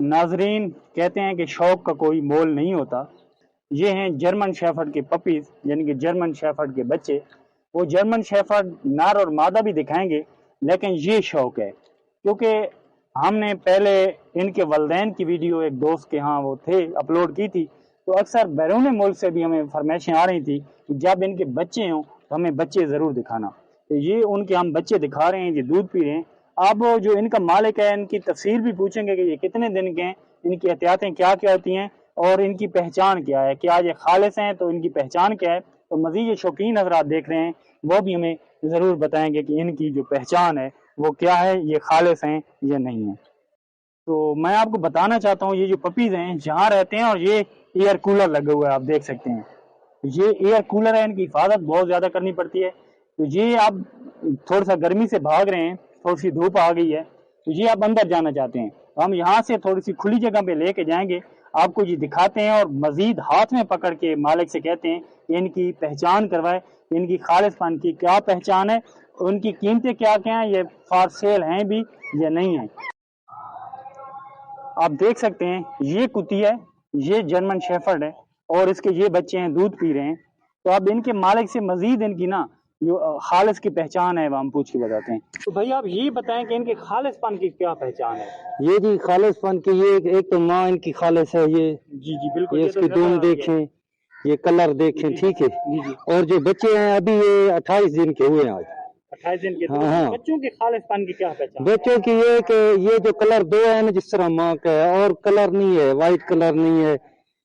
नाजरीन, कहते हैं कि शौक का कोई मोल नहीं होता। ये हैं जर्मन शेफर्ड के पपीज, यानी कि जर्मन शेफर्ड के बच्चे। वो जर्मन शेफर्ड नर और मादा भी दिखाएंगे, लेकिन ये शौक है क्योंकि हमने पहले इनके वलदैन की वीडियो एक दोस्त के यहाँ वो थे अपलोड की थी, तो अक्सर बैरून मुल्क से भी हमें फरमाइशें आ रही थी कि जब इनके बच्चे हों तो हमें बच्चे ज़रूर दिखाना। तो ये उनके हम बच्चे दिखा रहे हैं, ये दूध पी रहे हैं। अब जो इनका मालिक है इनकी तफसील भी पूछेंगे कि ये कितने दिन के हैं, इनकी एहतियातें क्या क्या होती हैं और इनकी पहचान क्या है, क्या ये खालिस हैं तो इनकी पहचान क्या है। तो मज़ीद ये शौकीन हज़रात देख रहे हैं वो भी हमें ज़रूर बताएंगे कि इनकी जो पहचान है वो क्या है, ये खालिस हैं या नहीं है। तो मैं आपको बताना चाहता हूँ ये जो पपीज़ हैं जहाँ रहते हैं, और ये एयर कूलर लगे हुए हैं, आप देख सकते हैं ये एयर कूलर है, इनकी हिफाजत बहुत ज़्यादा करनी पड़ती है। तो ये आप थोड़ा सा गर्मी से भाग रहे हैं, थोड़ी सी धूप आ गई है, तो ये आप अंदर जाना चाहते हैं, तो हम यहाँ से थोड़ी सी खुली जगह पे लेके जाएंगे, आपको ये दिखाते हैं और मजीद हाथ में पकड़ के मालिक से कहते हैं कि इनकी पहचान करवाए, इनकी खालिस्तान की क्या पहचान है, उनकी कीमतें क्या क्या हैं, ये फॉर सेल हैं भी या नहीं है। आप देख सकते हैं ये कुत्ती है, ये जर्मन शेफर्ड है और इसके ये बच्चे हैं, दूध पी रहे हैं। तो अब इनके मालिक से मजीद इनकी ना जो खालिस की पहचान है वो हम पूछ के बताते हैं। तो भाई आप ये बताएं कि इनके खालिस्तान की क्या पहचान है। ये जी खालिस्तान की ये एक तो माँ इनकी खालिस है, ये जी जी बिल्कुल, ये इसकी दूम देखें, ये कलर देखें, ठीक है। और जो बच्चे हैं अभी ये 28 दिन के हुए हैं आज, 28 दिन के। हाँ हाँ। बच्चों के खालिस्तान की क्या पहचान? बच्चों की ये कि ये जो कलर दो है ना जिस तरह माँ का है, और कलर नहीं है, वाइट कलर नहीं है,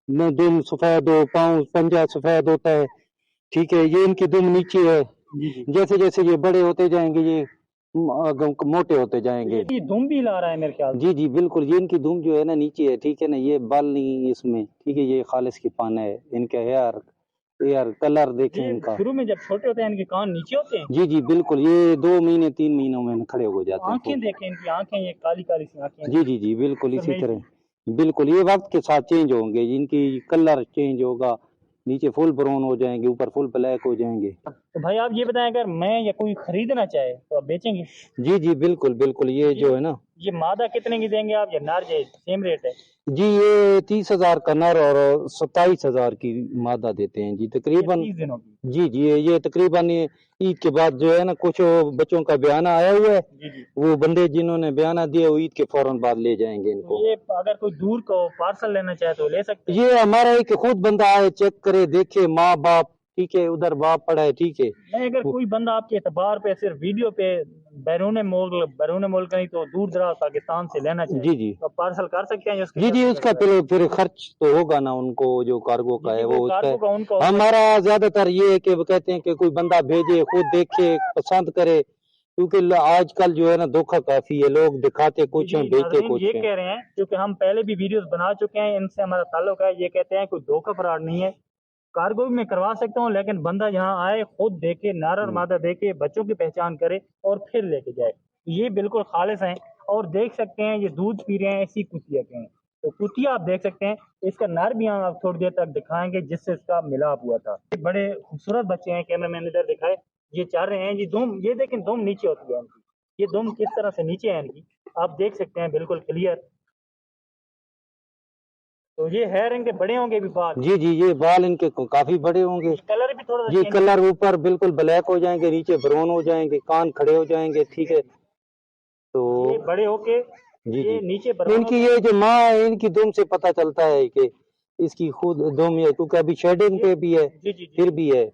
न दुम सफेद हो, पाँव पंजा सफेद होता है, ठीक है। ये इनकी दुम नीचे है, जैसे जैसे ये बड़े होते जाएंगे ये मोटे होते जाएंगे। ये दुम भी ला रहा है मेरे ख्याल। जी जी बिल्कुल, ये इनकी दुम जो है ना नीचे है, ठीक है ना, ये बाल नहीं इसमें, ठीक है। ये खालिस की पान है। इनका हेयर यार कलर देखें इनका, शुरू में जब छोटे होते हैं इनके कान नीचे होते हैं। जी जी बिल्कुल, ये 2 महीने 3 महीनों में खड़े हो जाते हैं। आंखें देखें इनकी, आंखें ये काली काली सी आंखें। जी जी जी बिल्कुल इसी तरह, बिल्कुल ये वक्त के साथ चेंज होंगे, इनकी कलर चेंज होगा, नीचे फुल ब्राउन हो जाएंगे, ऊपर फुल ब्लैक हो जाएंगे। तो भाई आप ये बताएं अगर मैं या कोई खरीदना चाहे तो आप बेचेंगे? जी जी बिल्कुल बिल्कुल, ये जो है ना, ये मादा कितने की देंगे आप या नर जो सेम रेट है? जी ये 30,000 का नर और 27,000 की मादा देते हैं जी तकरीबन। 30 दिनों की। जी जी ये तकरीबन ईद के बाद जो है ना कुछ बच्चों का बयाना आया हुआ है, वो बंदे जिन्होंने बयाना दिया वो ईद के फौरन बाद ले जाएंगे इनको। ये अगर कोई दूर को पार्सल लेना चाहे तो ले सकते हैं? ये हमारा एक खुद बंदा आए, चेक करे, देखे, माँ बाप, ठीक है, उधर बाप पड़ा है, ठीक है। नहीं, अगर कोई बंदा आपके एतबार पे सिर्फ वीडियो पे बैरून मुल्क नहीं तो दूर दराज पाकिस्तान से लेना चाहिए, जी जी तो पार्सल कर सकते हैं? जी जी उसका फिर खर्च तो होगा ना उनको, जो कार्गो का है वो उसका। हमारा ज्यादातर ये है कि वो कहते हैं कि कोई बंदा भेजे, खुद देखे, पसंद करे, क्योंकि आजकल जो है ना धोखा काफी है, लोग दिखाते कुछ हैं भेजते कुछ ये हैं। कह रहे हैं क्योंकि हम पहले भी वीडियोस बना चुके हैं, इनसे हमारा ताल्लुक है, ये कहते हैं कोई धोखा फराड नहीं है, कार्गो भी मैं करवा सकता हूँ, लेकिन बंदा यहाँ आए, खुद देखे, नर और मादा देखे, बच्चों की पहचान करे और फिर लेके जाए। ये बिल्कुल खालिस हैं और देख सकते हैं ये दूध पी रहे हैं, ऐसी कुतिया के हैं। तो कुतिया आप देख सकते हैं, इसका नर भी हम आप थोड़ी देर तक दिखाएंगे जिससे इसका मिलाप हुआ था। बड़े खूबसूरत बच्चे हैं, कैमरा मैन इधर दिखाए, ये चाह रहे हैं जी दुम, ये देखें दुम नीचे होती है इनकी, ये दुम किस तरह से नीचे है इनकी, आप देख सकते हैं बिल्कुल क्लियर। तो ये हेयर इनके बड़े होंगे भी बाल? जी जी ये बाल इनके काफी बड़े होंगे, कलर भी थोड़ा जी कलर ऊपर बिल्कुल ब्लैक हो जाएंगे, नीचे ब्राउन हो जाएंगे, कान खड़े हो जाएंगे, ठीक है। तो ये बड़े होके जी ये जी नीचे इनकी ये जो माँ है इनकी दुम से पता चलता है कि इसकी खुद दुम है, क्योंकि अभी शेडिंग पे भी है, फिर भी है,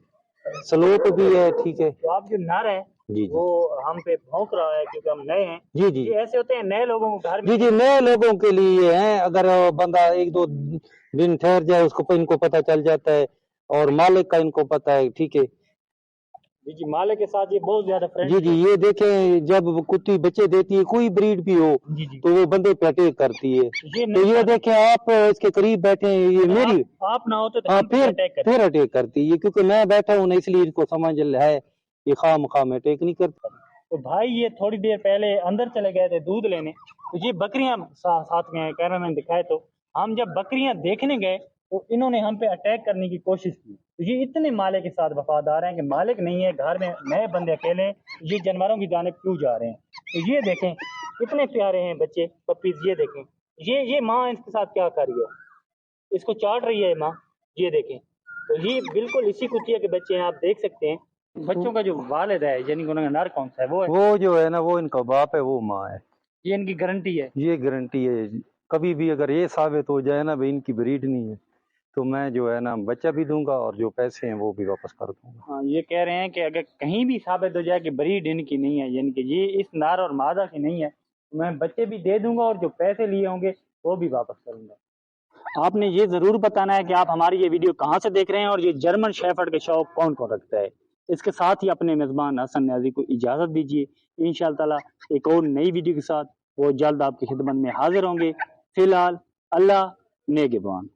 स्लोप भी है, ठीक है। तो आप जो नर है जी वो हम पे भौंक रहा है क्योंकि हम नए हैं। जी जी ये ऐसे होते हैं नए लोगों को घर में। जी जी नए लोगों के लिए है, अगर बंदा 1-2 दिन ठहर जाए उसको इनको पता चल जाता है, और मालिक का इनको पता है, ठीक है। जी जी मालिक के साथ ये बहुत ज्यादा जी जी ये देखें जब कुत्ती बच्चे देती है, कोई ब्रीड भी हो, तो वो बंदे पे अटैक करती है। तो ये देखें आप इसके करीब बैठे हैं, ये मेरी आप ना होते तो फिर अटैक करती है, क्योंकि मैं बैठा हूँ ना इसलिए इसको समझ है ये खाम अटैक नहीं करता। तो भाई ये थोड़ी देर पहले अंदर चले गए थे दूध लेने, तो ये बकरियां साथ में है, कैमरामैन दिखाए, तो हम जब बकरियां देखने गए तो इन्होंने हम पे अटैक करने की कोशिश की। तो ये इतने मालिक के साथ वफादार हैं कि मालिक नहीं है, घर में नए बंदे अकेले, ये जानवरों की जानिब क्यों जा रहे हैं। तो ये देखें कितने प्यारे हैं बच्चे पपीज, ये देखें یہ ماں اس کے ساتھ کیا کر رہی ہے، اس کو چاٹ رہی ہے ماں، یہ دیکھیں۔ تو یہ بالکل اسی کتیا کے بچے ہیں، آپ دیکھ سکتے ہیں۔ بچوں کا جو والد ہے یعنی کہ انہوں کا نر کون سا ہے، وہ ہے، وہ جو ہے نا وہ ان کا باپ ہے، وہ ماں ہے، یہ ان کی گارنٹی ہے۔ یہ گارنٹی ہے۔ کبھی بھی اگر یہ ثابت ہو جائے نا بھی ان کی بریڈ نہیں ہے تو میں جو ہے نا بچہ بھی دوں گا اور جو پیسے ہیں وہ بھی واپس کر دوں گا۔ ہاں، یہ کہہ رہے ہیں کہ اگر کہیں بھی ثابت ہو جائے کہ بریڈ ان کی نہیں ہے، یعنی کہ یہ اس نر اور مادہ کی نہیں ہے، تو میں بچے بھی دے دوں گا اور جو پیسے لیے ہوں گے وہ بھی واپس کروں گا۔ آپ نے یہ ضرور بتانا ہے کہ آپ ہماری یہ ویڈیو کہاں سے دیکھ رہے ہیں اور یہ جرمن شیفرڈ کے شوق کون کون رکھتا ہے۔ اس کے ساتھ ہی اپنے میزبان حسن نیازی کو اجازت دیجیے، انشاءاللہ تعالی ایک اور نئی ویڈیو کے ساتھ وہ جلد آپ کی خدمت میں حاضر ہوں گے۔ فی الحال اللہ نگہبان۔